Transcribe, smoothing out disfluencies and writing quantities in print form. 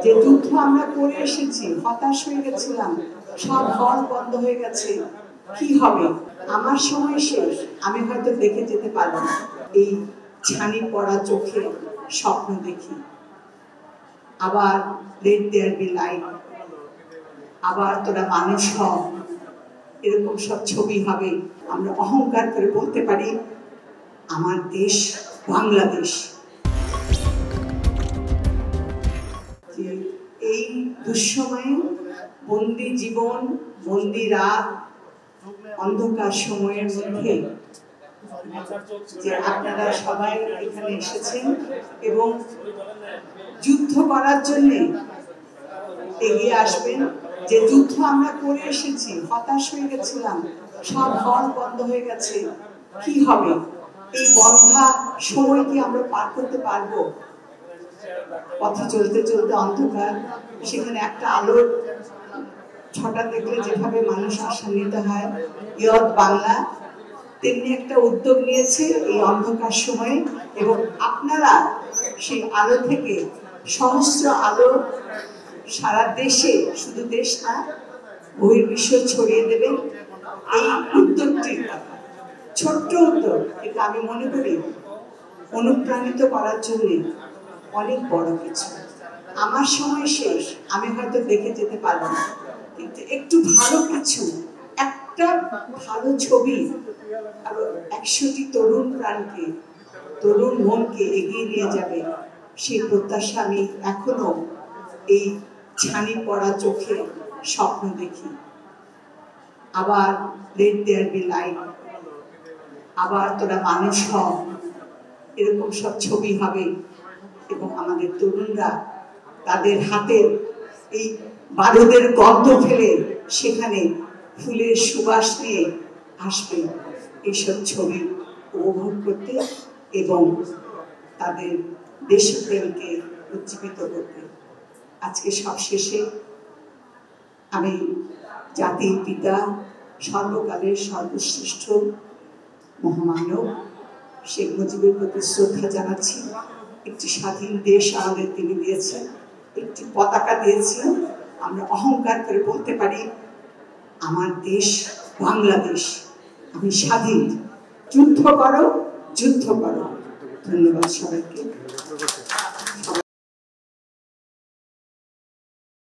যে যুদ্ধ আমরা করে এসেছি, হতাশ হয়ে গেছিলাম, সব হল বন্ধ হয়ে গেছে, কি হবে? আমার সময় শেষ, আমি হয়তো দেখে যেতে পারবো না। এই ছানি পড়া চোখে স্বপ্ন দেখি, আবার লেট দেয়ার বি লাইট, আবার তোরা মানুষ হ, এরকম সব ছবি হবে। আমরা অহংকার করে বলতে পারি আমার দেশ বাংলাদেশ। এই দুঃসময়ে বন্দি জীবন, বন্দি রাত, অন্ধকার সময়ের মধ্যে যে আপনারা সবাই এখানে এসেছেন এবং যুদ্ধ করার জন্য এগিয়ে আসবেন। যে যুদ্ধ আমরা করে এসেছি, হতাশ হয়ে গেছিলাম, সব হল বন্ধ হয়ে গেছে, কি হবে? এই বন্ধা সময় কি আমরা পার করতে পারবো? পথে চলতে চলতে অন্ধকার, সেখানে একটা আলোর ছটা দেখলে যেভাবে মানুষ আশান্বিত হয়, ইয়ত বাংলা তেমনি একটা উদ্যোগ নিয়েছে এই অন্ধকার সময়ে, এবং আপনারা সেই আলো থেকে সহস্র আলো সারা দেশে, শুধু দেশ না বহির্বিশ্ব ছড়িয়ে দেবেন। এই উদ্যোগটির কথা, ছোট্ট উদ্যোগ, এটা আমি মনে করি অনুপ্রাণিত করার জন্য অনেক বড় কিছু। আমার সময় শেষ, আমি হয়তো দেখে যেতে পারবো না, কিন্তু একটু ভালো কিছু, একটা ভালো ছবি আর 100টি তরুণ প্রাণকে, তরুণ মনকে এগিয়ে নিয়ে যাবে, সেই প্রত্যাশা আমি এখনো এই ছানি পড়া চোখে স্বপ্ন দেখি। আবার লেট দেয়ার বি লাইট, আবার তোরা মানুষ হ, এরকম সব ছবি হবে, এবং আমাদের তরুণরা তাদের হাতের এই বারুদের গর্ত ফেলে সেখানে ফুলের সুবাস নিয়ে আসবে এইসব ছবি উপভোগ করতে এবং তাদের দেশপ্রেমকে উজ্জীবিত করতে। আজকে সব শেষে আমি জাতির পিতা, সর্বকালের সর্বশ্রেষ্ঠ মহামানব শেখ মুজিবের প্রতি শ্রদ্ধা জানাচ্ছি। একটি স্বাধীন দেশ আমাদের তিনি দিয়েছেন, একটি পতাকা দিয়েছেন। আমরা অহংকার করে বলতে পারি আমার দেশ বাংলাদেশ, আমি স্বাধীন। যুদ্ধ করো, যুদ্ধ করো। ধন্যবাদ সবাইকে।